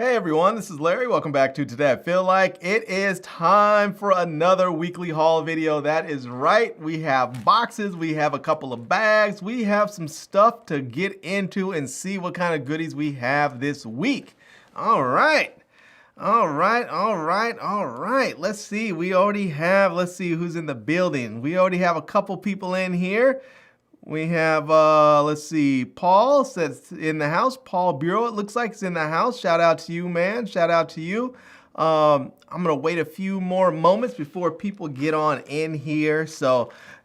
Hey everyone, this is Larry. Welcome back to Today I Feel Like. It is time for another weekly haul video. That is right. We have boxes, we have a couple of bags, we have some stuff to get into and see what kind of goodies we have this week. All right. Let's see. Let's see who's in the building. We already have a couple people in here. We have, let's see, Paul says in the house. Paul Bureau, it looks like, is in the house. Shout out to you, man. Shout out to you. I'm going to wait a few more moments before people get on in here.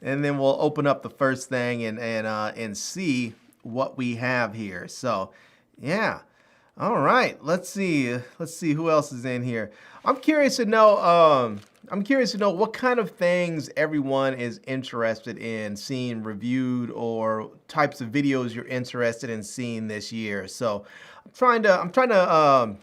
And then we'll open up the first thing and see what we have here. So, yeah. All right. Let's see who else is in here. I'm curious to know what kind of things everyone is interested in seeing reviewed or types of videos you're interested in seeing this year. So I'm trying to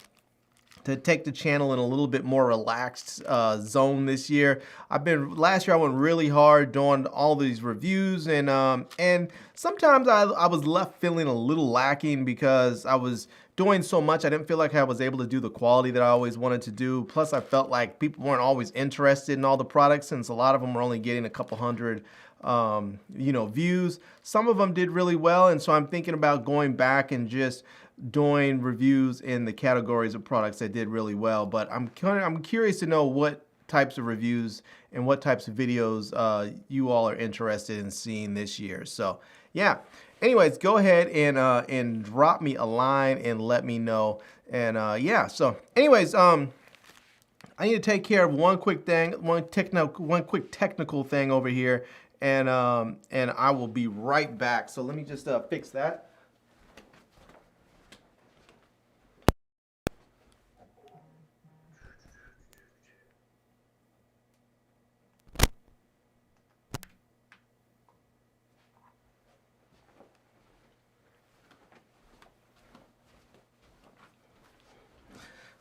take the channel in a little bit more relaxed zone this year. Last year I went really hard doing all these reviews and sometimes I was left feeling a little lacking because I was doing so much. I didn't feel like I was able to do the quality that I always wanted to do. Plus I felt like people weren't always interested in all the products since a lot of them were only getting a couple hundred views. Some of them did really well, and so I'm thinking about going back and just doing reviews in the categories of products that did really well. But I'm curious to know what types of reviews and what types of videos you all are interested in seeing this year. So yeah. Anyways, go ahead and drop me a line and let me know. And yeah. So anyways, I need to take care of one quick thing, one quick technical thing over here, and I will be right back. So let me just fix that.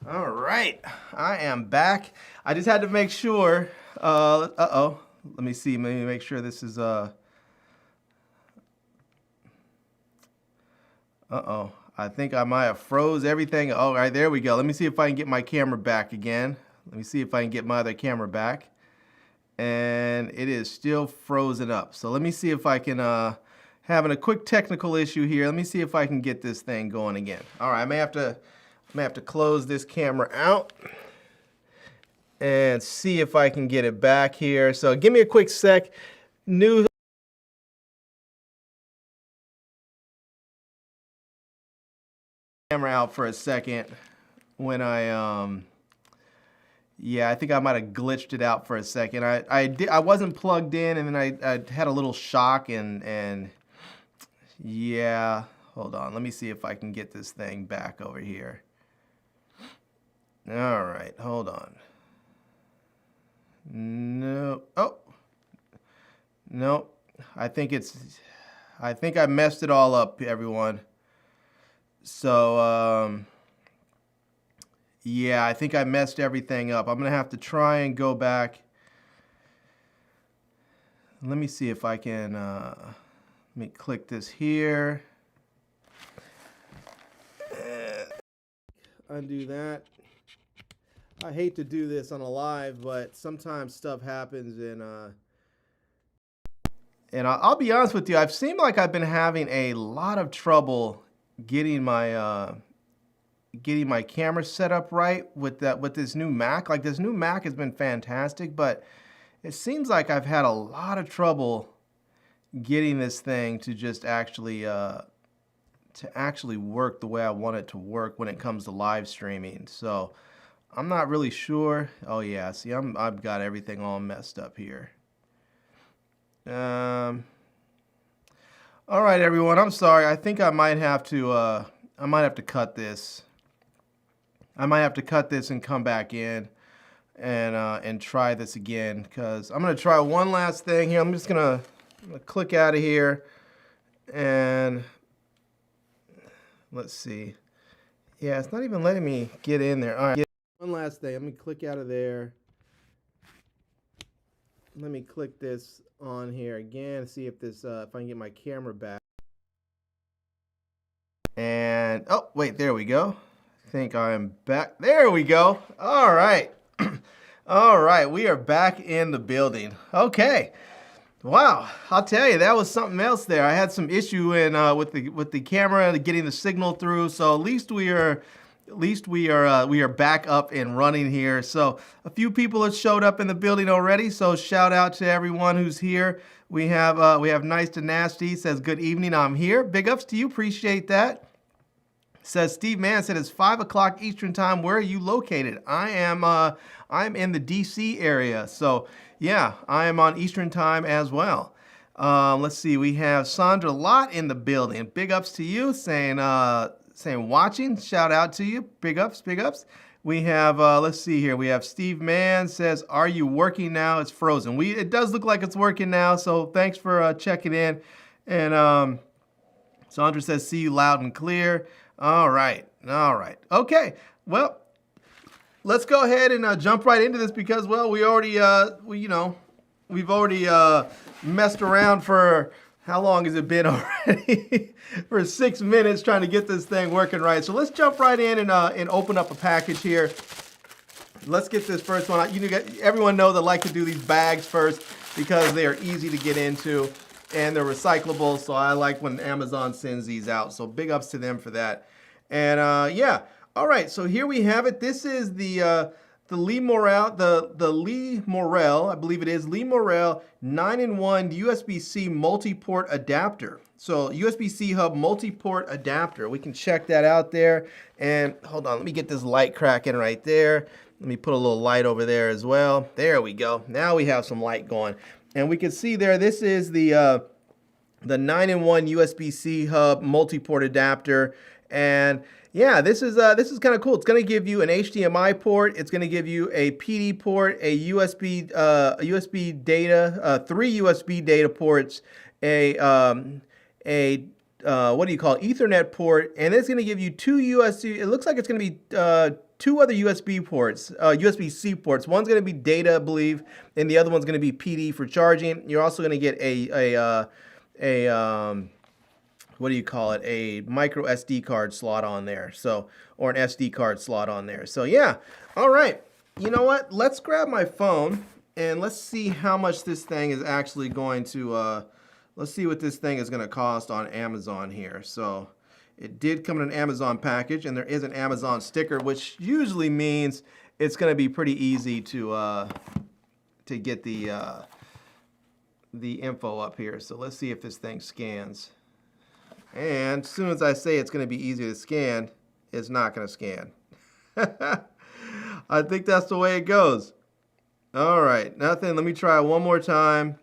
All right, I am back. I just had to make sure. Let me see. Let me make sure this is. I think I might have froze everything. All right, there we go. Let me see if I can get my camera back again. Let me see if I can get my other camera back. And it is still frozen up. So let me see if I can. Having a quick technical issue here. Let me see if I can get this thing going again. All right, I may have to close this camera out and see if I can get it back here. So give me a quick sec. New camera out for a second when I think I might have glitched it out for a second. I wasn't plugged in, and then I had a little shock and yeah, hold on. Let me see if I can get this thing back over here. All right, hold on. No, oh, no, I think I messed it all up, everyone. So, yeah, I think I messed everything up. I'm gonna have to try and go back. Let me see if I can, let me click this here. Undo that. I hate to do this on a live, but sometimes stuff happens, and I'll be honest with you, I've seemed like I've been having a lot of trouble getting my camera set up right with this new Mac. Like, this new Mac has been fantastic, but it seems like I've had a lot of trouble getting this thing to just actually work the way I want it to work when it comes to live streaming. So I'm not really sure. Oh yeah, see, I've got everything all messed up here. All right, everyone. I'm sorry. I think I might have to cut this. I might have to cut this and come back in and try this again, because I'm gonna try one last thing here. I'm gonna click out of here and let's see. Yeah, it's not even letting me get in there. All right. One last thing. Let me click out of there. Let me click this on here again, see if this if I can get my camera back. And oh wait, there we go. think I am back. There we go. All right. All right, we are back in the building. Okay. Wow, I'll tell you, that was something else there. I had some issue with the camera getting the signal through, so at least we are back up and running here. So a few people have showed up in the building already, so shout out to everyone who's here. We have Nice to Nasty says, good evening, I'm here. Big ups to you, appreciate that. Says Steve Mann said it's 5 o'clock Eastern time. Where are you located? I'm in the DC area. So yeah, I am on Eastern time as well. Let's see, we have Sandra Lott in the building. Big ups to you, saying watching. Shout out to you. Big ups, big ups. We have, let's see here. We have Steve Mann says, are you working now? It's frozen. It does look like it's working now. So thanks for checking in. And Sandra says, see you loud and clear. All right. All right. Okay. Well, let's go ahead and jump right into this because, well, we've already messed around for, how long has it been already? For 6 minutes trying to get this thing working right. So let's jump right in and open up a package here. Let's get this first one out. Everyone knows I like to do these bags first because they are easy to get into and they're recyclable. So I like when Amazon sends these out. So big ups to them for that. And yeah. All right, so here we have it. This is the Lee Morel, the Lee Morel, I believe it is, Lee Morel 9-in-1 USB-C multi-port adapter. So USB-C hub multi-port adapter. We can check that out there. And hold on, let me get this light cracking right there. Let me put a little light over there as well. There we go. Now we have some light going. And we can see there, this is the 9-in-1 USB-C hub multi-port adapter. And yeah, this is kind of cool. It's going to give you an HDMI port. It's going to give you a PD port, a USB data, 3 USB data ports, what do you call it? Ethernet port, and it's going to give you 2 USB. It looks like it's going to be 2 other USB ports, USB-C ports. One's going to be data, I believe, and the other one's going to be PD for charging. You're also going to get what do you call it? A micro SD card slot on there. So, or an SD card slot on there. So yeah. All right. You know what? Let's grab my phone and let's see how much this thing is actually going to, let's see what this thing is going to cost on Amazon here. So it did come in an Amazon package and there is an Amazon sticker, which usually means it's going to be pretty easy to get the info up here. So let's see if this thing scans. And as soon as I say it's going to be easy to scan, it's not going to scan. I think that's the way it goes. All right, nothing. Let me try one more time.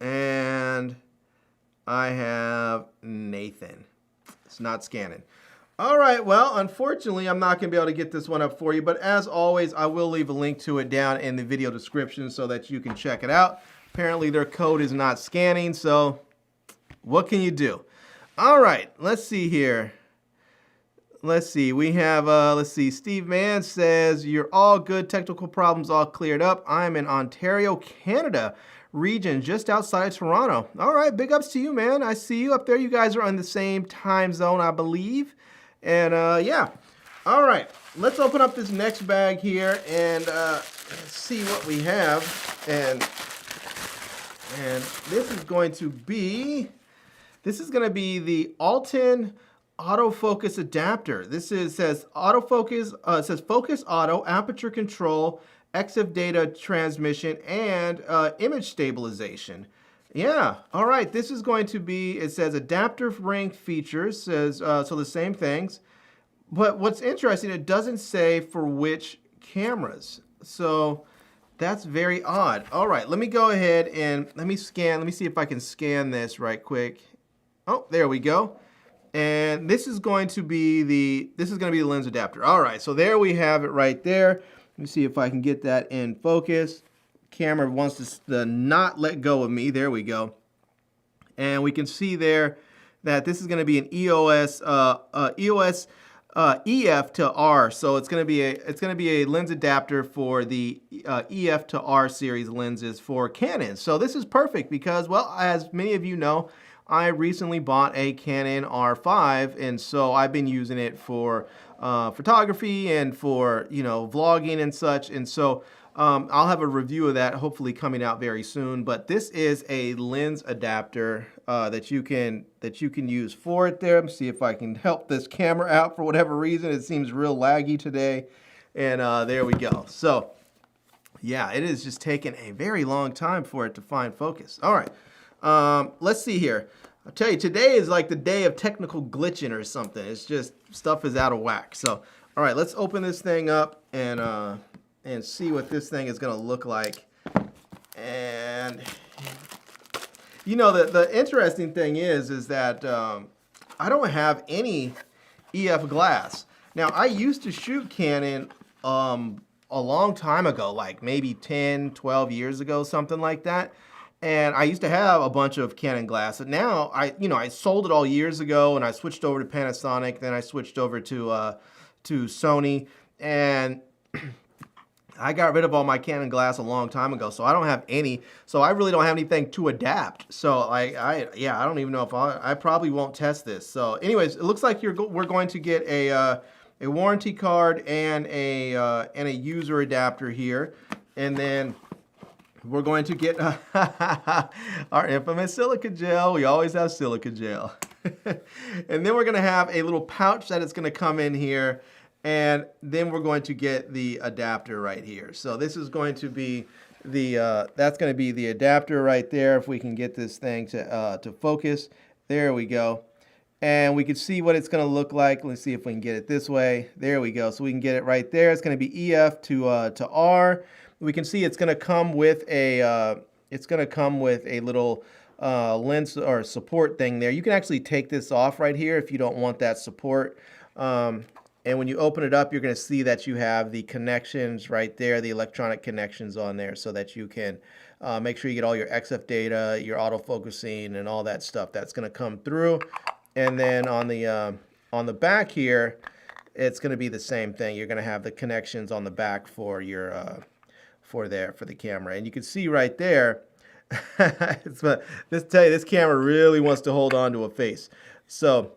And I have Nathan. It's not scanning. All right, well, unfortunately, I'm not going to be able to get this one up for you. But as always, I will leave a link to it down in the video description so that you can check it out. Apparently, their code is not scanning, so what can you do? All right, let's see here. Let's see, we have, let's see, Steve Mann says, you're all good, technical problems all cleared up. I'm in Ontario, Canada region, just outside of Toronto. All right, big ups to you, man. I see you up there. You guys are on the same time zone, I believe. And yeah, all right, let's open up this next bag here and see what we have. And this is going to be the Alton autofocus adapter. This says autofocus, it says focus auto, aperture control, EXIF data transmission, and image stabilization. Yeah, all right, this is going to be, it says adaptive ring features, says, so the same things. But what's interesting, it doesn't say for which cameras. So that's very odd. All right, let me go ahead and let me see if I can scan this right quick. Oh, there we go. And this is going to be the lens adapter. All right, so there we have it right there. Let me see if I can get that in focus. Camera wants to not let go of me. There we go. And we can see there that this is going to be an EOS EF to R. So it's going to be a lens adapter for the EF to R series lenses for Canon. So this is perfect because, well, as many of you know, I recently bought a Canon R5, and so I've been using it for photography and for, you know, vlogging and such. And so I'll have a review of that hopefully coming out very soon. But this is a lens adapter that you can use for it there. Let me see if I can help this camera out for whatever reason. It seems real laggy today. And there we go. So yeah, it is just taking a very long time for it to find focus. All right, let's see here. I'll tell you, today is like the day of technical glitching or something. It's just stuff is out of whack. So, all right, let's open this thing up and see what this thing is going to look like. And you know, the interesting thing is that I don't have any EF glass. Now, I used to shoot Canon a long time ago, like maybe 10, 12 years ago, something like that. And I used to have a bunch of Canon glass. And now, I sold it all years ago, and I switched over to Panasonic. Then I switched over to Sony. And I got rid of all my Canon glass a long time ago, so I don't have any. So I really don't have anything to adapt. So I don't even know if I probably won't test this. So anyways, it looks like we're going to get a warranty card and a user adapter here, and then we're going to get our infamous silica gel. We always have silica gel. And then we're going to have a little pouch that it's going to come in here. And then we're going to get the adapter right here. So this is going to be that's going to be the adapter right there. If we can get this thing to focus. There we go. And we can see what it's going to look like. Let's see if we can get it this way. There we go. So we can get it right there. It's going to be EF to R. We can see it's going to come with a little lens or support thing there. You can actually take this off right here if you don't want that support. And when you open it up, you're going to see that you have the connections right there, the electronic connections on there, so that you can make sure you get all your XF data, your autofocusing, and all that stuff. That's going to come through. And then on the back here, it's going to be the same thing. You're going to have the connections on the back for your for the camera, and you can see right there. This camera really wants to hold on to a face. So,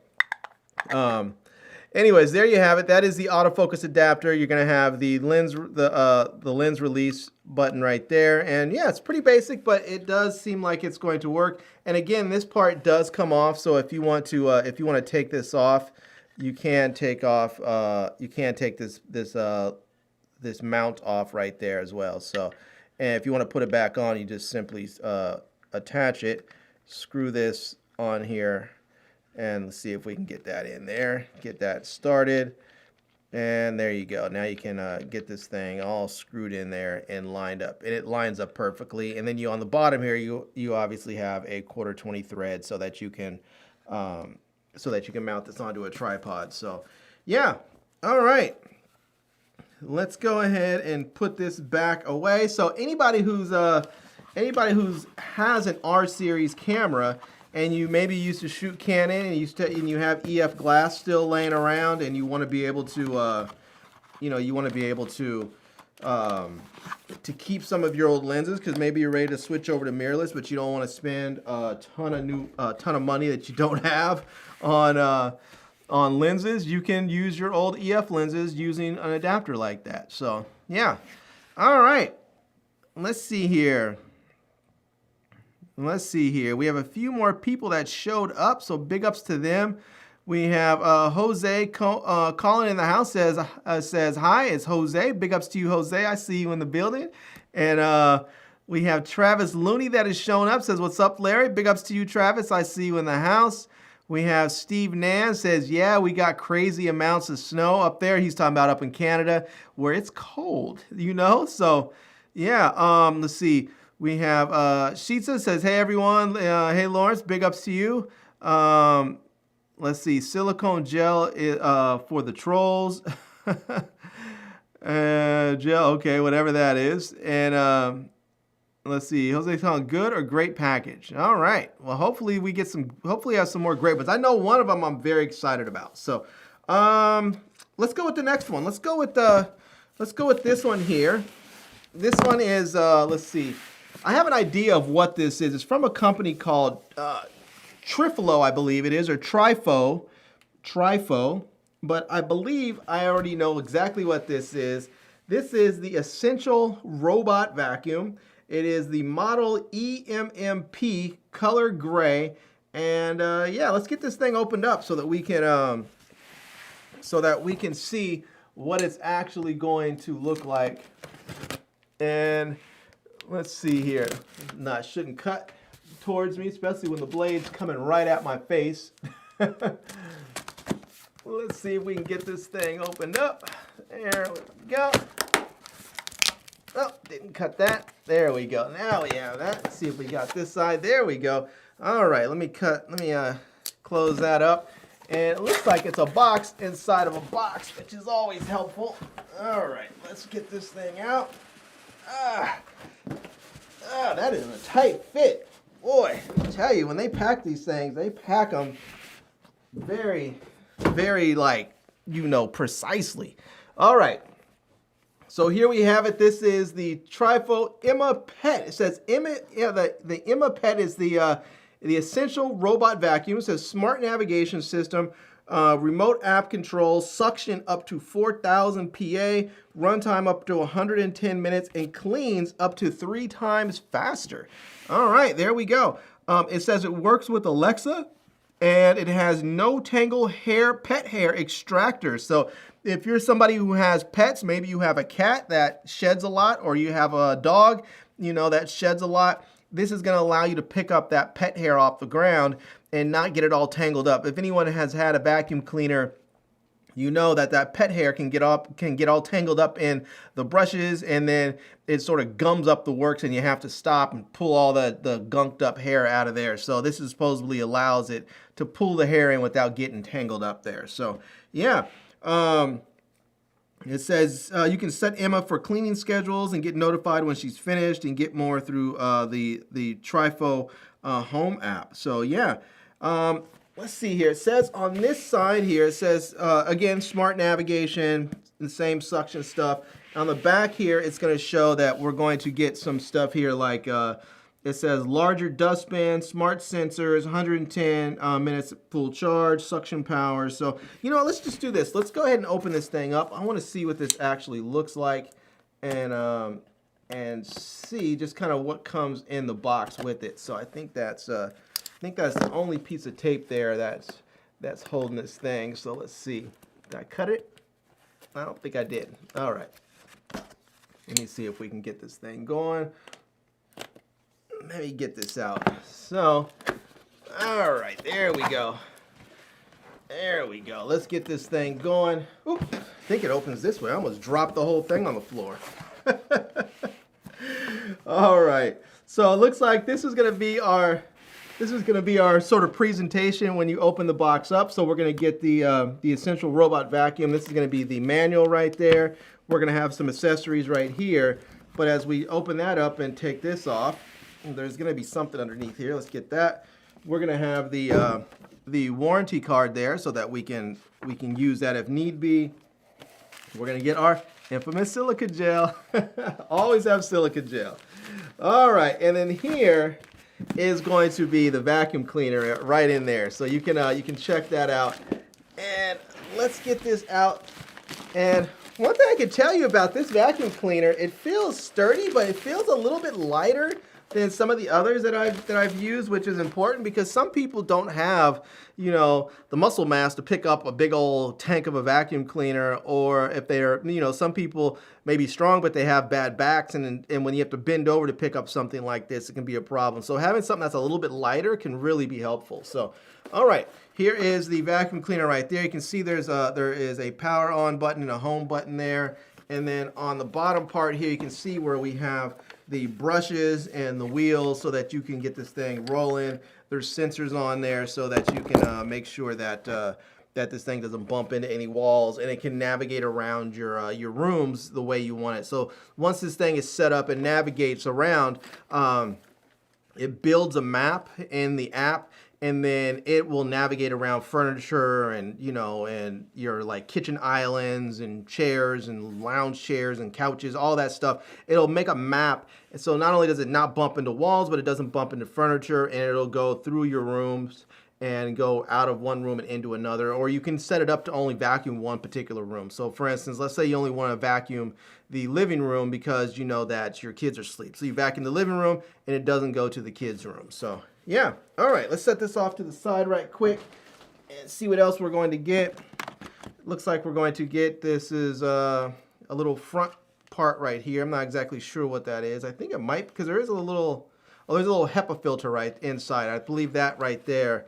anyways, there you have it. That is the autofocus adapter. You're going to have the lens release button right there, and yeah, it's pretty basic, but it does seem like it's going to work. And again, this part does come off. So if you want to take this off, you can take off. You can take this mount off right there as well. So, and if you want to put it back on, you just simply attach it, screw this on here, and let's see if we can get that in there, get that started, and there you go. Now you can get this thing all screwed in there and lined up, and it lines up perfectly. And then on the bottom here, you obviously have a 1/4-20 thread so that you can mount this onto a tripod. So yeah, all right. Let's go ahead and put this back away. So anybody who's has an R series camera, and you maybe used to shoot Canon, and you have EF glass still laying around, and you want to be able to to keep some of your old lenses, because maybe you're ready to switch over to mirrorless, but you don't want to spend a ton of money that you don't have on lenses. You can use your old EF lenses using an adapter like that. So yeah, all right. Let's see here. We have a few more people that showed up, so big ups to them. We have Jose calling in the house, says hi, it's Jose. Big ups to you, Jose. I see you in the building. And we have Travis Looney that has shown up, says, what's up, Larry? Big ups to you, Travis. I see you in the house. We have Steve Nan, says, yeah, we got crazy amounts of snow up there. He's talking about up in Canada where it's cold, you know? So yeah, let's see. We have Sheetza says, hey everyone, hey Lawrence, big ups to you. Let's see, silicone gel for the trolls. Gel, okay, whatever that is. And let's see, Jose telling good or great package. All right, well hopefully we get hopefully have some more great ones. I know one of them I'm very excited about. So let's go with the next one. Let's go with this one here. This one is let's see. I have an idea of what this is. It's from a company called TIFL, I believe it is, or TRIFO, but I believe I already know exactly what this is. This is the Essential Robot Vacuum. It is the model EMMP color gray. And yeah, let's get this thing opened up so that we can see what it's actually going to look like. And let's see here. No, it shouldn't cut towards me, especially when the blade's coming right at my face. Let's see if we can get this thing opened up. There we go. Oh, didn't cut that. There we go. Now we have that. Let's see if we got this side. There we go. All right, let me close that up. And it looks like it's a box inside of a box, which is always helpful. All right, let's get this thing out. That is a tight fit. Boy, I tell you, when they pack these things, they pack them very, very, like, you know, precisely. All right. So here we have it. This is the TRIFO Emma Pet. It says Emma, yeah, the Emma Pet is the Essential Robot Vacuum. It says smart navigation system, remote app control, suction up to 4,000 PA, runtime up to 110 minutes, and cleans up to 3 times faster. All right, there we go. It says it works with Alexa, and it has no tangle pet hair extractor. So if you're somebody who has pets, maybe you have a cat that sheds a lot, or you have a dog, you know, that sheds a lot, this is going to allow you to pick up that pet hair off the ground and not get it all tangled up. If anyone has had a vacuum cleaner, you know that pet hair can get all tangled up in the brushes, and then it sort of gums up the works, and you have to stop and pull all the gunked up hair out of there. So this is supposedly allows it to pull the hair in without getting tangled up there. So yeah. It says you can set Emma for cleaning schedules and get notified when she's finished, and get more through the TRIFO home app. So yeah, let's see here. It says on this side here, it says again, smart navigation, the same suction stuff. On the back here, it's going to show that we're going to get some stuff here like it says larger dustbin, smart sensors, 110 minutes full charge, suction power. So, you know what, let's just do this. Let's go ahead and open this thing up. I want to see what this actually looks like, and see just kind of what comes in the box with it. So I think that's the only piece of tape there that's holding this thing. So let's see. Did I cut it? I don't think I did. All right. Let me see if we can get this thing going. Let me get this out. So, all right, there we go. There we go. Let's get this thing going. Oop, I think it opens this way. I almost dropped the whole thing on the floor. All right. So it looks like this is going to be our sort of presentation when you open the box up. So we're going to get the Essential Robot Vacuum. This is going to be the manual right there. We're going to have some accessories right here. But as we open that up and take this off, there's going to be something underneath here. Let's get that. We're going to have the warranty card there so that we can use that if need be. We're going to get our infamous silica gel. Always have silica gel. All right, and then here is going to be the vacuum cleaner right in there. So you can check that out. And let's get this out. And one thing I can tell you about this vacuum cleaner, it feels sturdy, but it feels a little bit lighter than some of the others that I've used, which is important because some people don't have, you know, the muscle mass to pick up a big old tank of a vacuum cleaner, or if they're, you know, some people may be strong but they have bad backs, and when you have to bend over to pick up something like this, it can be a problem. So having something that's a little bit lighter can really be helpful. So, all right, here is the vacuum cleaner right there. You can see there is a power on button and a home button there, and then on the bottom part here you can see where we have the brushes and the wheels so that you can get this thing rolling. There's sensors on there so that you can make sure that that this thing doesn't bump into any walls, and it can navigate around your rooms the way you want it. So once this thing is set up and navigates around, it builds a map in the app, and then it will navigate around furniture and, you know, and your like kitchen islands and chairs and lounge chairs and couches, all that stuff. It'll make a map. And so not only does it not bump into walls, but it doesn't bump into furniture, and it'll go through your rooms and go out of one room and into another. Or you can set it up to only vacuum one particular room. So for instance, let's say you only want to vacuum the living room because you know that your kids are asleep. So you vacuum the living room and it doesn't go to the kids' room. So yeah, all right, let's set this off to the side right quick and see what else we're going to get. Looks like we're going to get, this is a little front part right here. I'm not exactly sure what that is. I think it might, because there is a little, oh, there's a little HEPA filter right inside. I believe that right there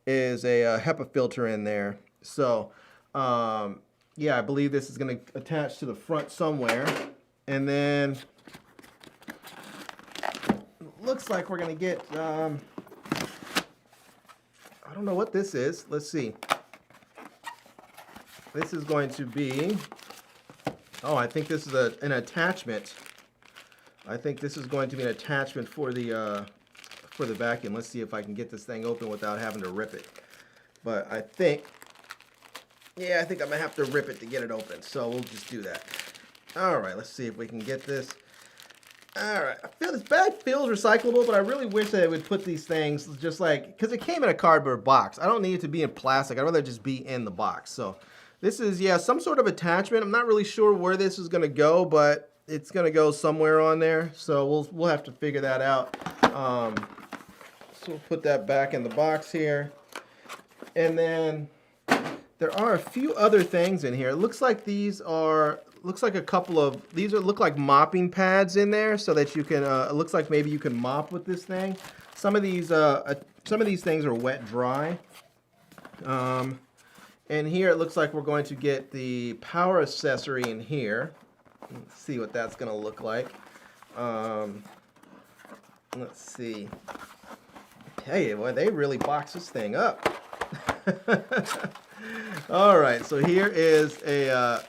is a HEPA filter in there. So yeah, I believe this is going to attach to the front somewhere. And then looks like we're going to get, I don't know what this is. Let's see. This is going to be, oh, I think this is an attachment. I think this is going to be an attachment for the vacuum. Let's see if I can get this thing open without having to rip it. But I think, yeah, I think I'm going to have to rip it to get it open. So we'll just do that. All right, let's see if we can get this. All right, I feel this bag feels recyclable, but I really wish that it would put these things just like, because it came in a cardboard box. I don't need it to be in plastic. I'd rather just be in the box. So this is, yeah, some sort of attachment. I'm not really sure where this is going to go, but it's going to go somewhere on there. So we'll have to figure that out. So we'll put that back in the box here. And then there are a few other things in here. It looks like these are, looks like a couple of, these are, look like mopping pads in there so that you can, it looks like maybe you can mop with this thing. Some of these things are wet dry. And here it looks like we're going to get the power accessory in here. Let's see what that's going to look like. Let's see. Hey, boy, they really box this thing up. All right, so here is the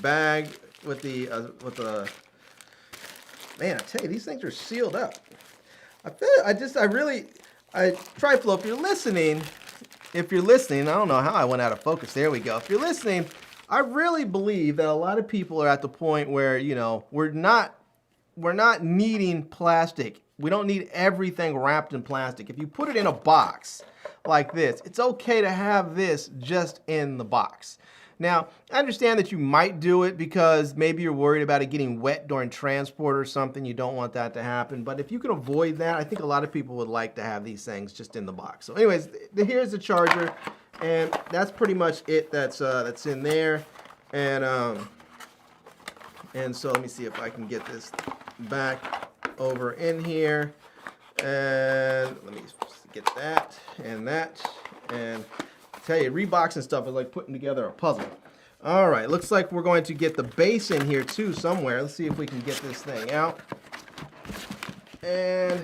bag with the man. I tell you, these things are sealed up. TriFlow, if you're listening, I don't know how I went out of focus. There we go. If you're listening, I really believe that a lot of people are at the point where, you know, we're not needing plastic. We don't need everything wrapped in plastic. If you put it in a box like this, it's okay to have this just in the box. Now, I understand that you might do it because maybe you're worried about it getting wet during transport or something. You don't want that to happen. But if you can avoid that, I think a lot of people would like to have these things just in the box. So anyways, here's the charger, and that's pretty much it that's in there. And so let me see if I can get this back over in here. And let me get that. And I tell you, reboxing stuff is like putting together a puzzle. All right, looks like we're going to get the base in here too somewhere. Let's see if we can get this thing out. And,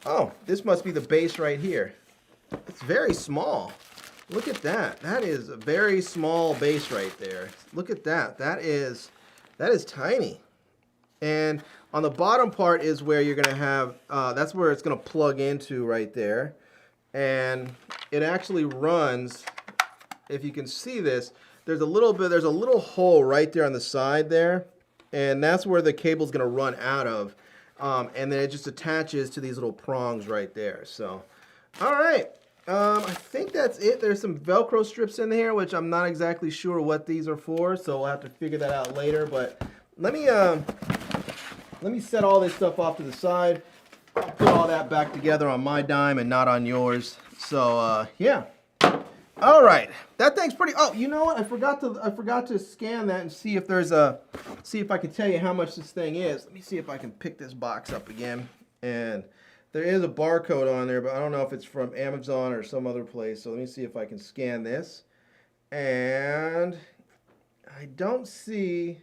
oh, this must be the base right here. It's very small. Look at that. That is a very small base right there. Look at that. That is tiny. And on the bottom part is where you're going to have, that's where it's going to plug into right there. And it actually runs, if you can see this, there's a little hole right there on the side there, and that's where the cable's going to run out of, and then it just attaches to these little prongs right there. So, all right, I think that's it. There's some Velcro strips in here, which I'm not exactly sure what these are for, so we'll have to figure that out later. But let me set all this stuff off to the side. I'll put all that back together on my dime and not on yours. So yeah. All right, that thing's pretty. Oh, you know what? I forgot to scan that and see if see if I can tell you how much this thing is. Let me see if I can pick this box up again. And there is a barcode on there, but I don't know if it's from Amazon or some other place. So let me see if I can scan this. And I don't see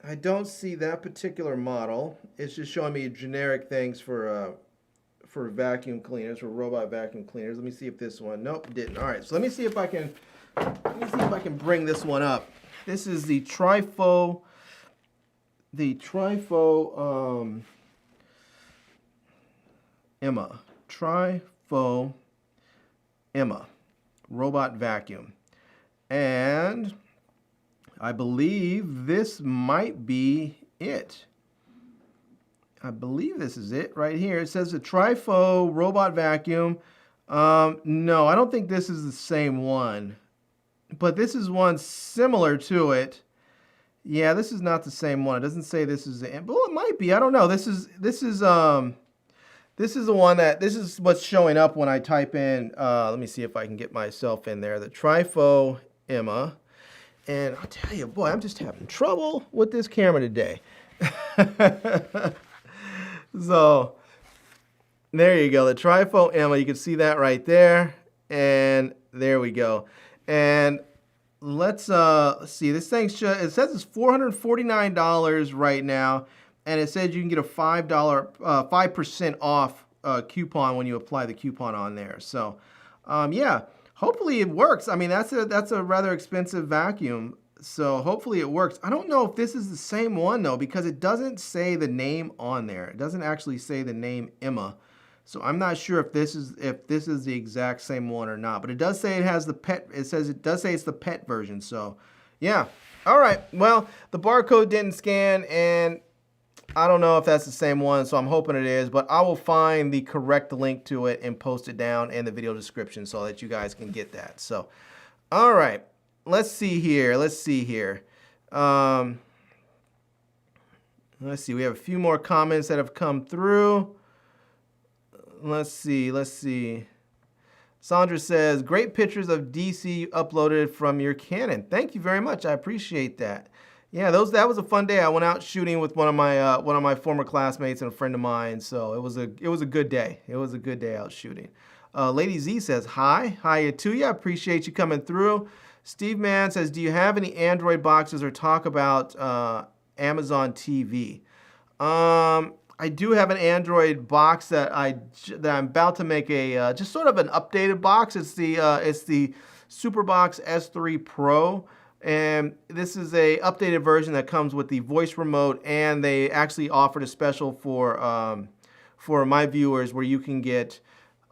that particular model. It's just showing me generic things for vacuum cleaners, for robot vacuum cleaners. Let me see if this one. Nope, didn't. All right, so let me see if I can bring this one up. This is the TriFlow. Emma. Trifo Emma robot vacuum. And I believe this might be it. I believe this is it right here. It says a Trifo robot vacuum. No, I don't think this is the same one, but this is one similar to it. Yeah, this is not the same one. It doesn't say this is it. Well, it might be. I don't know. This is the one that, this is what's showing up when I type in, let me see if I can get myself in there, the Trifo Emma. And I'll tell you, boy, I'm just having trouble with this camera today. So, there you go, the Trifo Emma. You can see that right there. And there we go. And let's see, this thing, it says it's $449 right now. And it says you can get a $5% off coupon when you apply the coupon on there. So, yeah, hopefully it works. I mean, that's a rather expensive vacuum, so hopefully it works. I don't know if this is the same one though, because it doesn't say the name on there. It doesn't actually say the name Emma, so I'm not sure if this is the exact same one or not. But it does say it has the pet. It does say it's the pet version. So, yeah. All right. Well, the barcode didn't scan, and I don't know if that's the same one, so I'm hoping it is, but I will find the correct link to it and post it down in the video description so that you guys can get that. So, all right, let's see here. Let's see, we have a few more comments that have come through. Let's see. Sandra says, great pictures of DC uploaded from your Canon. Thank you very much. I appreciate that. Yeah, that was a fun day. I went out shooting with one of my former classmates and a friend of mine, so it was a good day. It was a good day out shooting. Lady Z says, hi to you. I appreciate you coming through. Steve Mann says, do you have any Android boxes or talk about Amazon TV? I do have an Android box that I'm about to make a just sort of an updated box. It's the Superbox S3 Pro. And this is a updated version that comes with the voice remote, and they actually offered a special for my viewers where you can get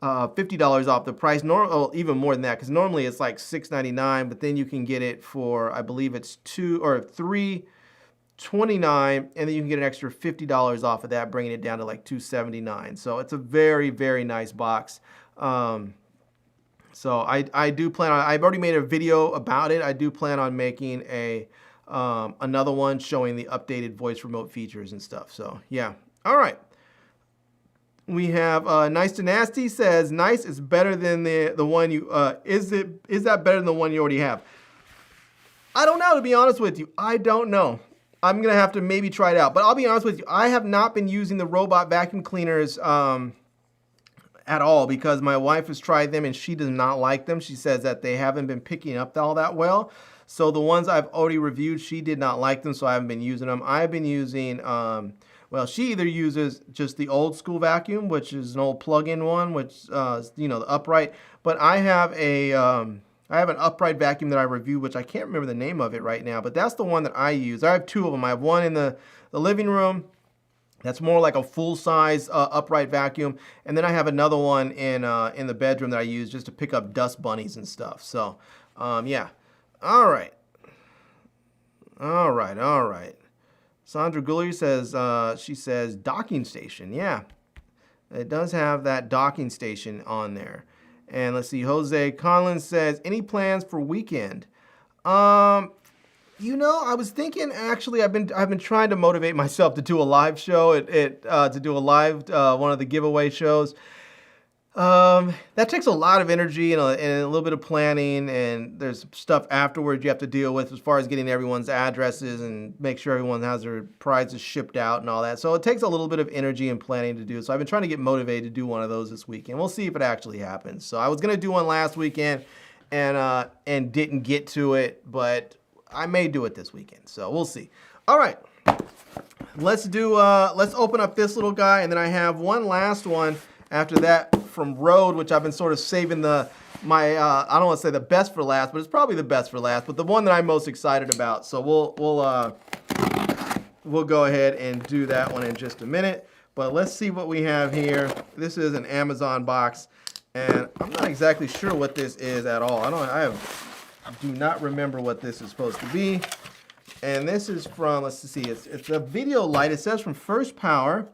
$50 off the price, even more than that, because normally it's like $6.99, but then you can get it for, I believe it's $3.29, and then you can get an extra $50 off of that, bringing it down to like $2.79. So it's a very, very nice box. So I do plan on, I've already made a video about it. I do plan on making another one showing the updated voice remote features and stuff. So yeah. All right. We have Nice to Nasty says, nice is better than the one you, is that better than the one you already have? I don't know, to be honest with you. I don't know. I'm going to have to maybe try it out. But I'll be honest with you, I have not been using the robot vacuum cleaners at all, because my wife has tried them and she does not like them. She says that they haven't been picking up all that well. So the ones I've already reviewed, she did not like them, so I haven't been using them. I've been using, well, she either uses just the old school vacuum, which is an old plug-in one, which, you know, the upright. But I have an upright vacuum that I reviewed, which I can't remember the name of it right now, but that's the one that I use. I have two of them. I have one in the living room. That's more like a full-size upright vacuum, and then I have another one in the bedroom that I use just to pick up dust bunnies and stuff. So, yeah. All right. Sandra Guller says, she says docking station. Yeah, it does have that docking station on there. And let's see, Jose Conlon says, any plans for weekend? You know, I was thinking, actually, I've been trying to motivate myself to do a live show, to do a live, one of the giveaway shows. That takes a lot of energy and a little bit of planning, and there's stuff afterwards you have to deal with as far as getting everyone's addresses and make sure everyone has their prizes shipped out and all that. So it takes a little bit of energy and planning to do. So I've been trying to get motivated to do one of those this weekend. We'll see if it actually happens. So I was going to do one last weekend and didn't get to it, but I may do it this weekend, so we'll see. All right, let's open up this little guy, and then I have one last one after that from Rode, which I've been sort of saving I don't want to say the best for last, but it's probably the best for last, but the one that I'm most excited about. So we'll go ahead and do that one in just a minute. But let's see what we have here. This is an Amazon box, and I'm not exactly sure what this is at all. I do not remember what this is supposed to be. And this is from, let's see, it's a video light. It says from FirstPower.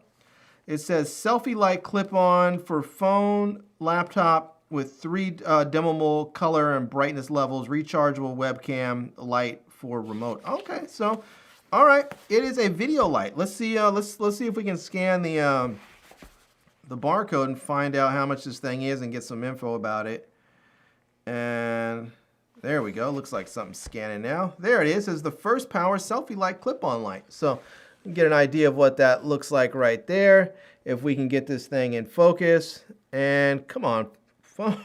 It says selfie light clip-on for phone, laptop with 3 dimmable color and brightness levels, rechargeable webcam light for remote. Okay, so all right, it is a video light. Let's see. Let's see if we can scan the barcode and find out how much this thing is and get some info about it. And there we go. Looks like something's scanning now. There it is. It's the FirstPower selfie light clip-on light. So you can get an idea of what that looks like right there. If we can get this thing in focus, and come on, phone.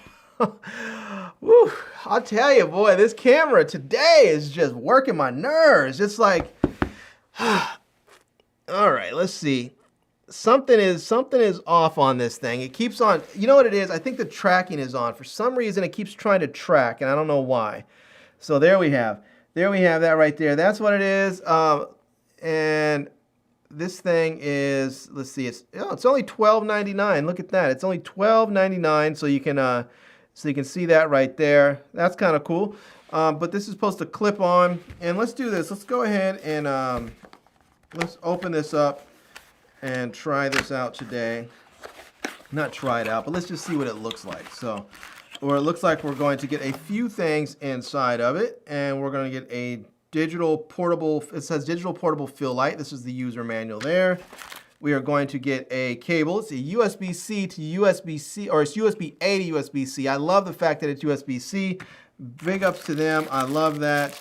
Woo, I'll tell you, boy, this camera today is just working my nerves. It's like, all right, let's see. Something is off on this thing. It keeps on, you know what it is? I think the tracking is on. For some reason, it keeps trying to track, and I don't know why. So there we have that right there. That's what it is. And this thing is, let's see, it's only $12.99. Look at that. It's only $12.99. So you can see that right there. That's kind of cool. But this is supposed to clip on. And let's do this. Let's go ahead and let's open this up and try this out today. Not try it out, but let's just see what it looks like. So, or it looks like we're going to get a few things inside of it, and we're going to get a digital portable, it says digital portable fill light. This is the user manual there. We are going to get a cable. It's a USB-C to USB-C, or it's USB-A to USB-C. I love the fact that it's USB-C. Big ups to them. I love that.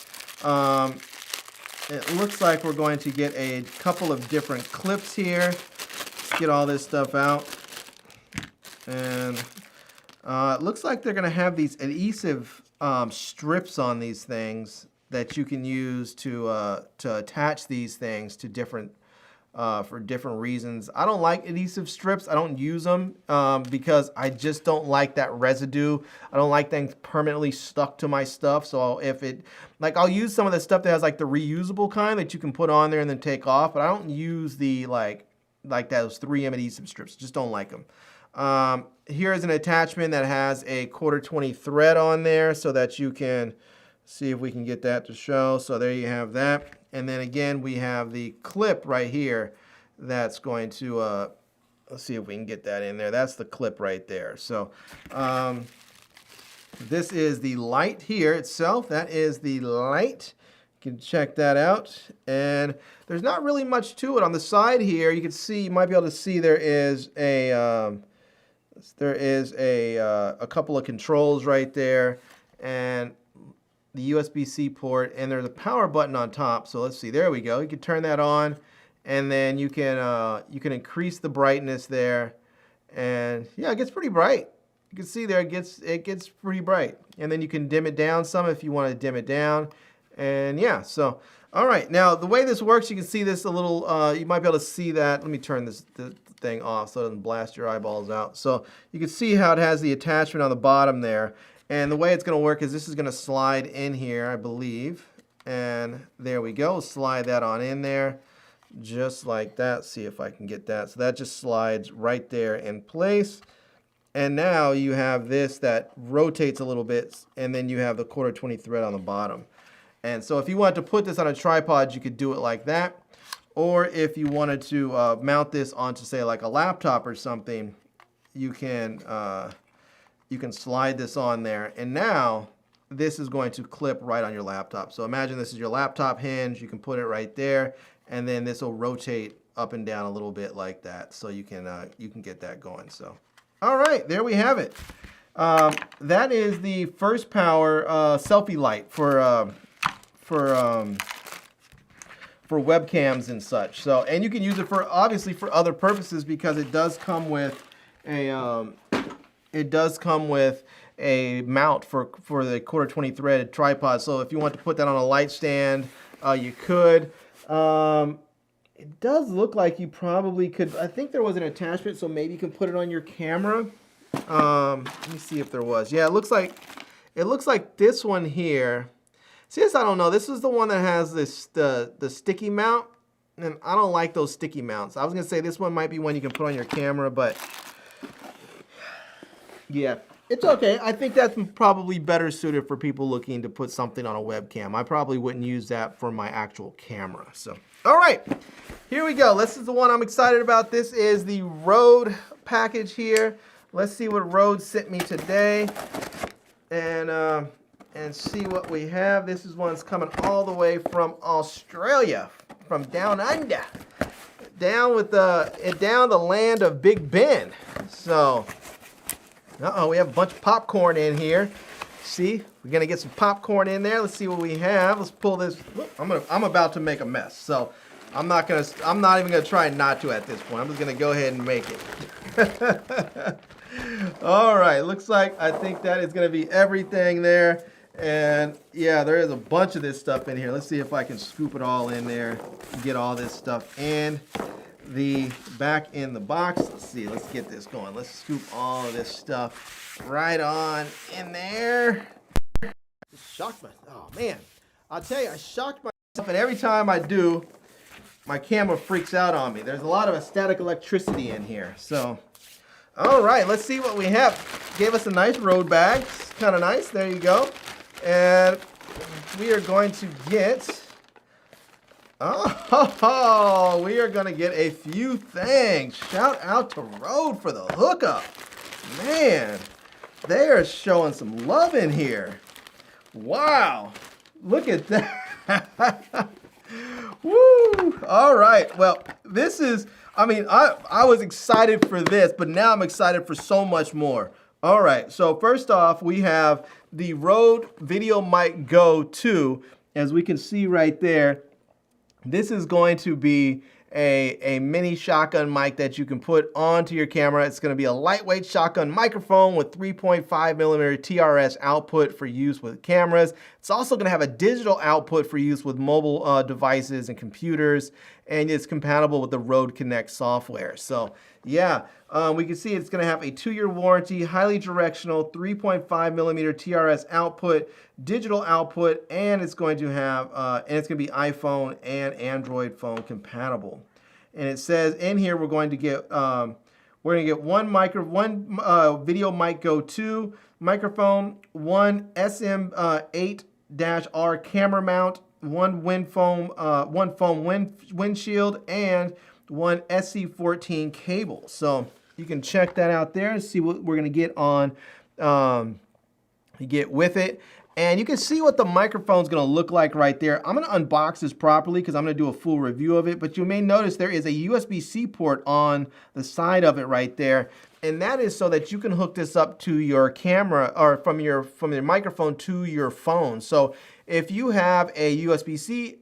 It looks like we're going to get a couple of different clips here. Let's get all this stuff out. And it looks like they're going to have these adhesive strips on these things that you can use to attach these things to different for different reasons. I don't like adhesive strips. I don't use them because I just don't like that residue. I don't like things permanently stuck to my stuff. So if it, like, I'll use some of the stuff that has like the reusable kind that you can put on there and then take off, but I don't use the like those 3M adhesive strips. Just don't like them. Here is an attachment that has a 1/4-20 thread on there so that you can see if we can get that to show. So there you have that. And then again, we have the clip right here that's going to, let's see if we can get that in there. That's the clip right there. So this is the light here itself. That is the light. You can check that out. And there's not really much to it. On the side here, you can see, you might be able to see there is a couple of controls right there. And the USB-C port, and there's a power button on top. So let's see, there we go. You can turn that on, and then you can increase the brightness there, and yeah, it gets pretty bright. You can see there it gets pretty bright, and then you can dim it down some if you want to dim it down, and yeah. So all right, now the way this works, you can see this a little. You might be able to see that. Let me turn this thing off so it doesn't blast your eyeballs out. So you can see how it has the attachment on the bottom there. And the way it's going to work is this is going to slide in here, I believe. And there we go. Slide that on in there just like that. See if I can get that. So that just slides right there in place. And now you have this that rotates a little bit, and then you have the 1/4-20 thread on the bottom. And so if you wanted to put this on a tripod, you could do it like that. Or if you wanted to mount this onto, say, like a laptop or something, you can slide this on there, and now this is going to clip right on your laptop. So imagine this is your laptop hinge. You can put it right there, and then this will rotate up and down a little bit like that. So you can get that going. So all right, there we have it. That is the FirstPower selfie light for webcams and such. So, and you can use it for obviously for other purposes because it does come with a mount for the 1/4-20 threaded tripod. So if you want to put that on a light stand, you could. It does look like you probably could. I think there was an attachment, so maybe you can put it on your camera. Let me see if there was. Yeah, it looks like this one here. See, this I don't know. This is the one that has this the sticky mount. And I don't like those sticky mounts. I was gonna say this one might be one you can put on your camera, but yeah, it's okay. I think that's probably better suited for people looking to put something on a webcam. I probably wouldn't use that for my actual camera. So, all right, here we go. This is the one I'm excited about. This is the Rode package here. Let's see what Rode sent me today, and see what we have. This is one's coming all the way from Australia, from down under, down the land of Big Ben. So. We have a bunch of popcorn in here. See, we're gonna get some popcorn in there. Let's see what we have. Let's pull this. I'm about to make a mess, so I'm not even gonna try not to at this point. I'm just gonna go ahead and make it. All right, looks like I think that is gonna be everything there. And yeah, there is a bunch of this stuff in here. Let's see if I can scoop it all in there, get all this stuff in the back in the box. Let's see, let's get this going. Let's scoop all of this stuff right on in there. Shocked myself. Oh man, I'll tell you, I shocked myself, and every time I do, my camera freaks out on me. There's a lot of static electricity in here. So, all right, let's see what we have. Gave us a nice Rode bag. It's kind of nice. There you go. And we are going to get. Oh, we are going to get a few things. Shout out to Rode for the hookup. Man, they are showing some love in here. Wow. Look at that. Woo. All right. Well, this is, I mean, I was excited for this, but now I'm excited for so much more. All right. So first off, we have the Rode Videomic Go 2. As we can see right there, this is going to be a mini shotgun mic that you can put onto your camera. It's going to be a lightweight shotgun microphone with 3.5 millimeter TRS output for use with cameras. It's also going to have a digital output for use with mobile devices and computers, and it's compatible with the Rode Connect software. So yeah, we can see it's going to have a 2-year warranty, highly directional, 3.5 millimeter TRS output, digital output, and it's going to have and it's going to be iPhone and Android phone compatible. And it says in here we're going to get one Videomic Go 2 microphone, one SM8-R camera mount, one phone windshield, and one SC14 cable. So you can check that out there and see what we're going to get on with it. And you can see what the microphone's going to look like right there. I'm going to unbox this properly because I'm going to do a full review of it. But you may notice there is a USB-C port on the side of it right there. And that is so that you can hook this up to your camera, or from your microphone to your phone. So if you have a USB-C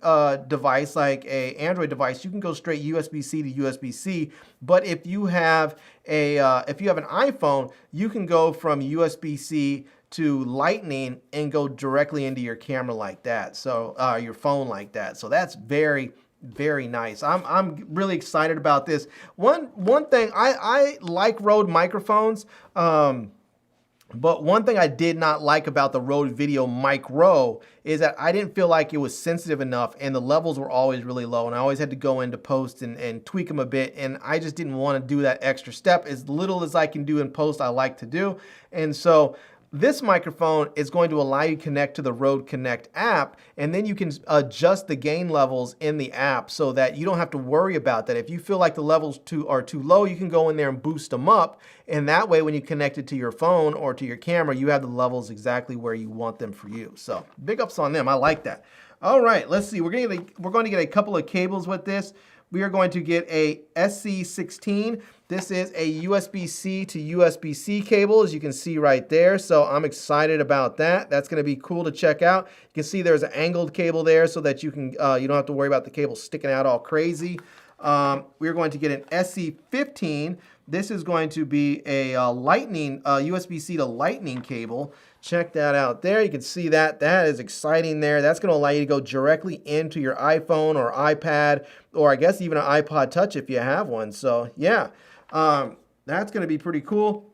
device, like a Android device, you can go straight USB-C to USB-C. But if you have an iPhone, you can go from USB-C to Lightning and go directly into your camera like that. So your phone like that. So that's very, very nice. I'm really excited about this. One thing, I like Rode microphones, but one thing I did not like about the Rode Videomic Go is that I didn't feel like it was sensitive enough, and the levels were always really low, and I always had to go into post and tweak them a bit, and I just didn't want to do that extra step. As little as I can do in post, I like to do. And so this microphone is going to allow you to connect to the Rode Connect app, and then you can adjust the gain levels in the app so that you don't have to worry about that. If you feel like the levels are too low, you can go in there and boost them up, and that way when you connect it to your phone or to your camera, you have the levels exactly where you want them for you. So big ups on them. I like that. All right, let's see. We're going to get a couple of cables with this. We are going to get a SC16. This is a USB-C to USB-C cable, as you can see right there. So I'm excited about that. That's going to be cool to check out. You can see there's an angled cable there so that you can you don't have to worry about the cable sticking out all crazy. We're going to get an SC15. This is going to be a Lightning USB-C to Lightning cable. Check that out there. You can see that. That is exciting there. That's going to allow you to go directly into your iPhone or iPad, or I guess even an iPod Touch if you have one. So yeah, that's going to be pretty cool.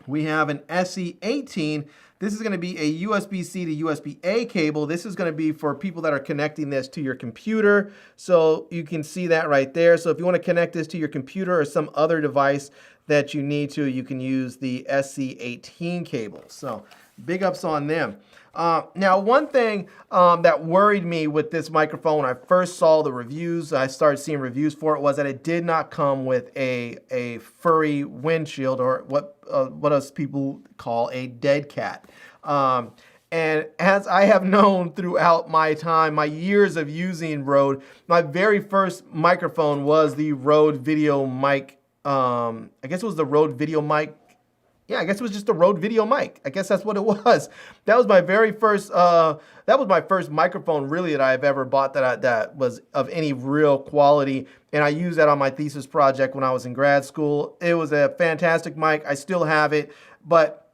We have an SE18. This is going to be a USB-C to USB-A cable. This is going to be for people that are connecting this to your computer. So you can see that right there. So if you want to connect this to your computer or some other device that you need to, you can use the SC18 cable. So big ups on them. Now, one thing that worried me with this microphone when I first saw the reviews, I started seeing reviews for it, was that it did not come with a furry windshield, or what us people call a dead cat. And as I have known throughout my time, my years of using Rode, my very first microphone was the Rode Videomic. I guess it was the Rode Videomic. Yeah, I guess it was just a Rode Videomic. I guess that's what it was. That was my very first. That was my first microphone, really, that I've ever bought that was of any real quality. And I used that on my thesis project when I was in grad school. It was a fantastic mic. I still have it. But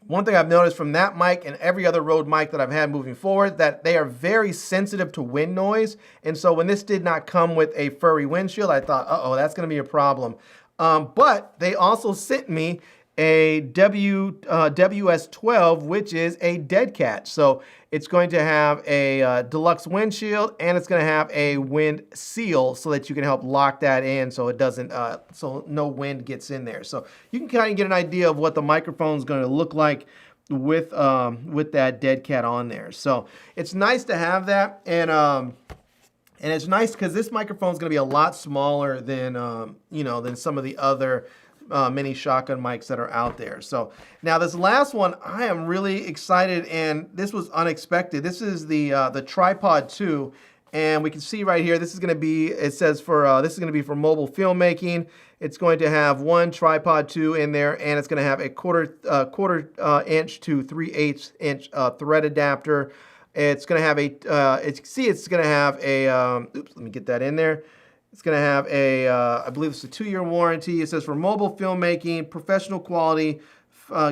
one thing I've noticed from that mic and every other Rode mic that I've had moving forward, that they are very sensitive to wind noise. And so when this did not come with a furry windshield, I thought, uh-oh, that's going to be a problem. But they also sent me a WS12, which is a dead cat. So it's going to have a deluxe windshield, and it's going to have a wind seal so that you can help lock that in so it doesn't, so no wind gets in there. So you can kind of get an idea of what the microphone is going to look like with that dead cat on there. So it's nice to have that, and it's nice because this microphone is going to be a lot smaller than than some of the other mini shotgun mics that are out there. So now this last one, I am really excited, and this was unexpected. This is the Tripod 2, and we can see right here, this is going to be, it says for this is going to be for mobile filmmaking. It's going to have one Tripod 2 in there, and it's going to have a quarter inch to 3/8 inch thread adapter. It's going to have it's going to have a oops, let me get that in there. It's going to have a, I believe it's a 2-year warranty. It says for mobile filmmaking, professional quality,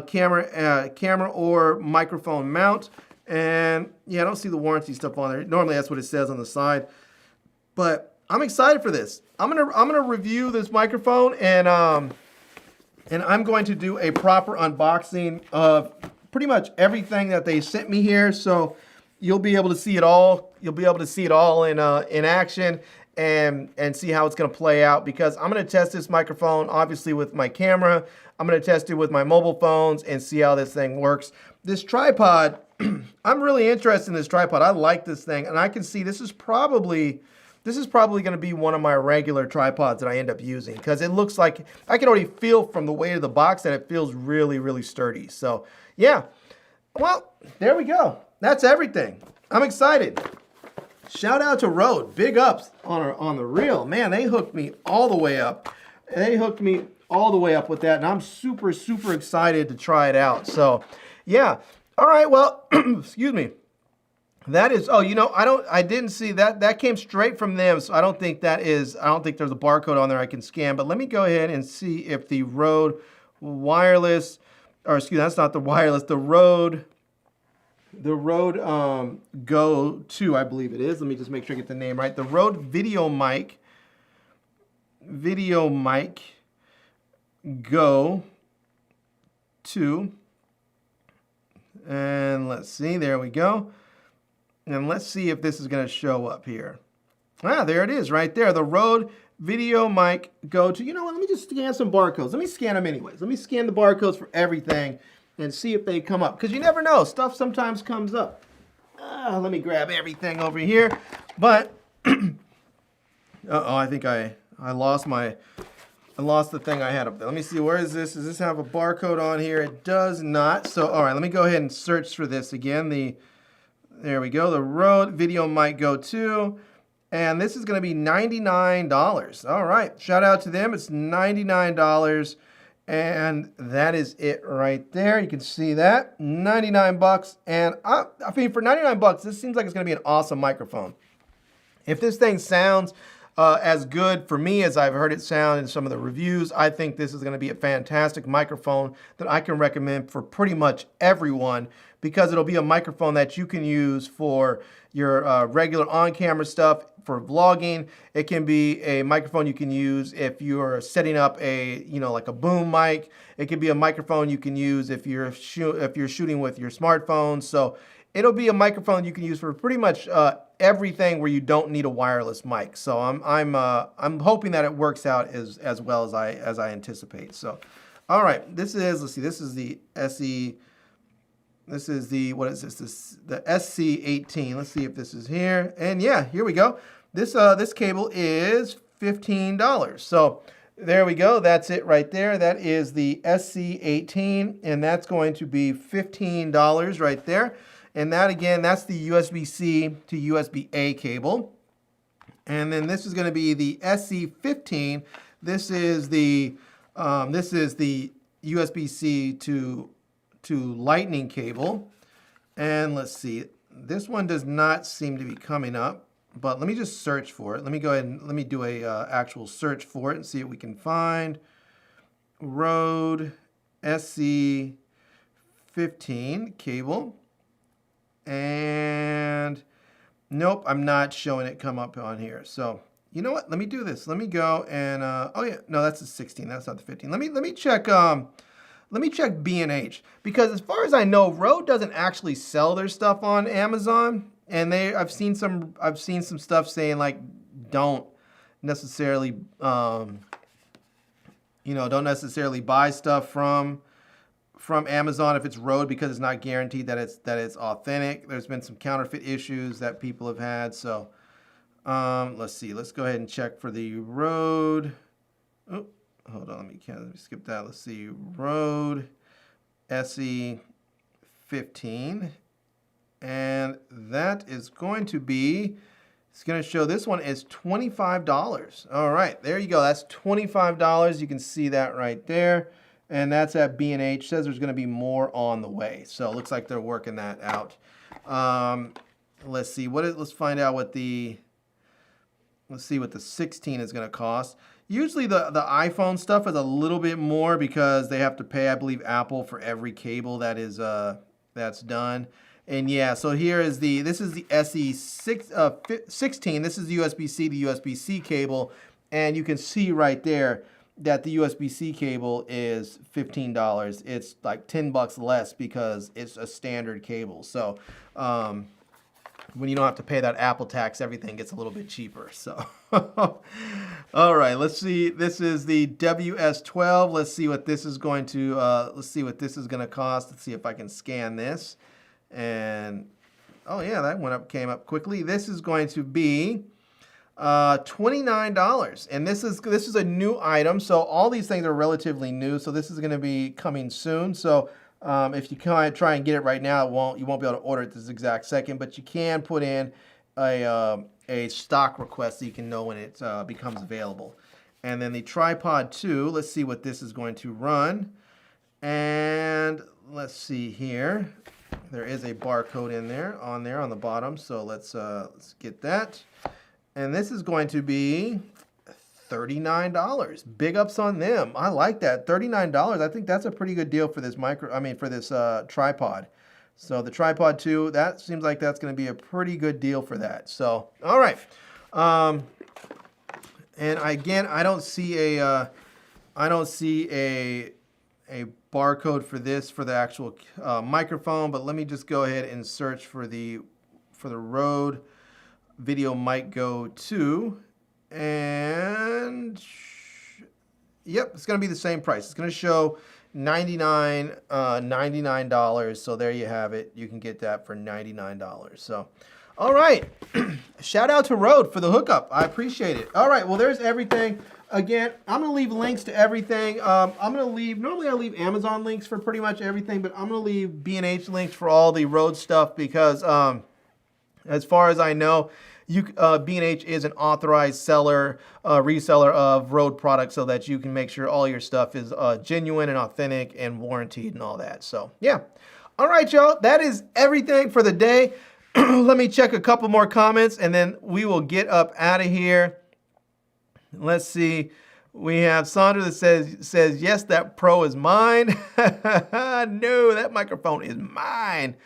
camera or microphone mount. And yeah, I don't see the warranty stuff on there. Normally that's what it says on the side. But I'm excited for this. I'm gonna review this microphone, and I'm going to do a proper unboxing of pretty much everything that they sent me here. So you'll be able to see it all. You'll be able to see it all in action. And see how it's going to play out, because I'm going to test this microphone obviously with my camera. I'm going to test it with my mobile phones and see how this thing works. This tripod, I'm really interested in this tripod. I like this thing, and I can see this is probably going to be one of my regular tripods that I end up using, because it looks like, I can already feel from the weight of the box that it feels really, really sturdy. So yeah, well, there we go. That's everything. I'm excited. Shout out to Rode, big ups on the real. Man, they hooked me all the way up. They hooked me all the way up with that, and I'm super, super excited to try it out. So, yeah. All right, well, excuse me. That is, oh, I didn't see that. That came straight from them, so I don't think there's a barcode on there I can scan. But let me go ahead and see if the Rode wireless, or excuse me, that's not the wireless, the Rode Go 2, I believe it is. Let me just make sure I get the name right. The Rode Videomic Go 2. And let's see, there we go. And let's see if this is going to show up here. Ah, there it is right there. The Rode Videomic Go 2. You know what? Let me just scan some barcodes. Let me scan them anyways. Let me scan the barcodes for everything and see if they come up, because you never know, stuff sometimes comes up. Let me grab everything over here, but I think I lost the thing I had up there. Let me see, where is this? Does this have a barcode on here? It does not. So all right, let me go ahead and search for this again. There we go, the Rode Videomic Go 2, and this is going to be $99. All right, shout out to them. It's $99. And that is it right there. You can see that, 99 bucks. And I mean, for 99 bucks, this seems like it's going to be an awesome microphone. If this thing sounds as good for me as I've heard it sound in some of the reviews, I think this is going to be a fantastic microphone that I can recommend for pretty much everyone, because it'll be a microphone that you can use for your regular on-camera stuff, for vlogging. It can be a microphone you can use if you're setting up a, like a boom mic. It can be a microphone you can use if you're shooting with your smartphone. So it'll be a microphone you can use for pretty much everything where you don't need a wireless mic. So I'm hoping that it works out as well as I anticipate. So, all right, let's see, this is the SE. This is the, what is this? The SC18. Let's see if this is here. And yeah, here we go. This cable is $15. So there we go. That's it right there. That is the SC18, and that's going to be $15 right there. And that, again, that's the USB-C to USB-A cable. And then this is going to be the SC15. This is the USB-C to Lightning cable. And let's see, this one does not seem to be coming up, but let me just search for it. Let me go ahead and let me do a actual search for it and see if we can find Rode SC15 cable. And nope, I'm not showing it come up on here. So you know what, let me do this. Let me go and oh yeah, no, that's the 16, that's not the 15. Let me check B&H, because as far as I know, Rode doesn't actually sell their stuff on Amazon, and I've seen some stuff saying like don't necessarily don't necessarily buy stuff from Amazon if it's Rode, because it's not guaranteed that it's authentic. There's been some counterfeit issues that people have had. So let's see. Let's go ahead and check for the Rode. Oh, hold on. Let me skip that. Let's see. Rode SE15. And that is going to be, it's going to show this one is $25. All right. There you go. That's $25. You can see that right there. And that's at B&H. Says there's going to be more on the way. So it looks like they're working that out. Let's see. Let's find out what the 16 is going to cost. Usually the iPhone stuff is a little bit more because they have to pay, I believe, Apple for every cable that is that's done. And yeah, so this is the SE16. This is the USB-C to USB-C cable, and you can see right there that the USB-C cable is $15. It's like $10 less because it's a standard cable. So when you don't have to pay that Apple tax, everything gets a little bit cheaper. So all right, let's see. This is the WS12. Let's see what this is going to cost. Let's see if I can scan this. And oh yeah, that came up quickly. This is going to be $29, and this is a new item. So all these things are relatively new. So this is going to be coming soon. So if you try and get it right now, you won't be able to order it this exact second. But you can put in a stock request so you can know when it becomes available. And then the tripod 2. Let's see what this is going to run. And let's see here. There is a barcode in there on the bottom. So let's get that. And this is going to be $39. Big ups on them. I like that. $39. I think that's a pretty good deal for this tripod. So the tripod 2, that seems like that's going to be a pretty good deal for that. So, all right. And again, I don't see a barcode for this for the actual microphone, but let me just go ahead and search for the Rode Videomic Go 2, and yep, it's going to be the same price. It's going to show $99. So there you have it. You can get that for $99. So, all right. Shout out to Rode for the hookup. I appreciate it. All right. Well, there's everything. Again, I'm going to leave links to everything. Normally I leave Amazon links for pretty much everything, but I'm going to leave B&H links for all the Rode stuff because as far as I know, B&H is an authorized reseller of Rode products, so that you can make sure all your stuff is genuine and authentic and warranted and all that. So, yeah. All right, y'all. That is everything for the day. Let me check a couple more comments, and then we will get up out of here. Let's see. We have Sandra that says yes, that Pro is mine. No, that microphone is mine.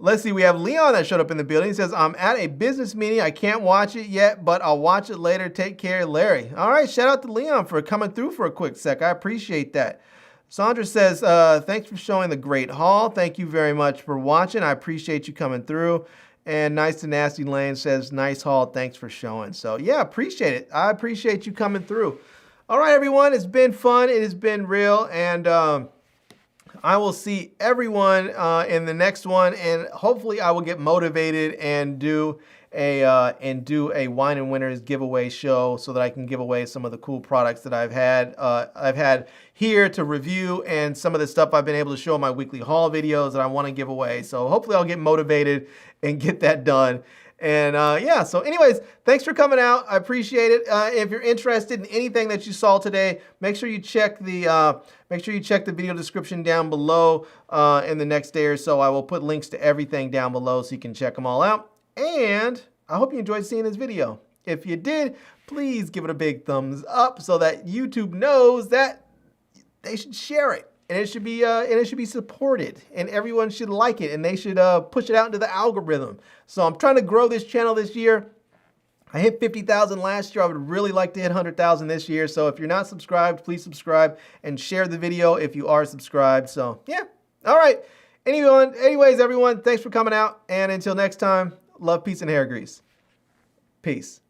Let's see, we have Leon that showed up in the building. He says, I'm at a business meeting. I can't watch it yet, but I'll watch it later. Take care, Larry. All right, shout out to Leon for coming through for a quick sec. I appreciate that. Sandra says, thanks for showing the great haul. Thank you very much for watching. I appreciate you coming through. And Nice to Nasty Lane says, nice haul. Thanks for showing. So yeah, appreciate it. I appreciate you coming through. All right, everyone. It's been fun. It has been real. And I will see everyone in the next one. And hopefully I will get motivated and do a Wine and Winners giveaway show so that I can give away some of the cool products that I've had here to review, and some of the stuff I've been able to show in my weekly haul videos that I want to give away. So hopefully I'll get motivated and get that done. And yeah, so anyways, thanks for coming out. I appreciate it. If you're interested in anything that you saw today, make sure you check the video description down below in the next day or so. I will put links to everything down below so you can check them all out. And I hope you enjoyed seeing this video. If you did, please give it a big thumbs up so that YouTube knows that they should share it, and it should be supported, and everyone should like it, and they should push it out into the algorithm. So I'm trying to grow this channel this year. I hit 50,000 last year. I would really like to hit 100,000 this year. So if you're not subscribed, please subscribe and share the video if you are subscribed. So yeah, all right. Anyways, everyone, thanks for coming out, and until next time, love, peace, and hair grease. Peace.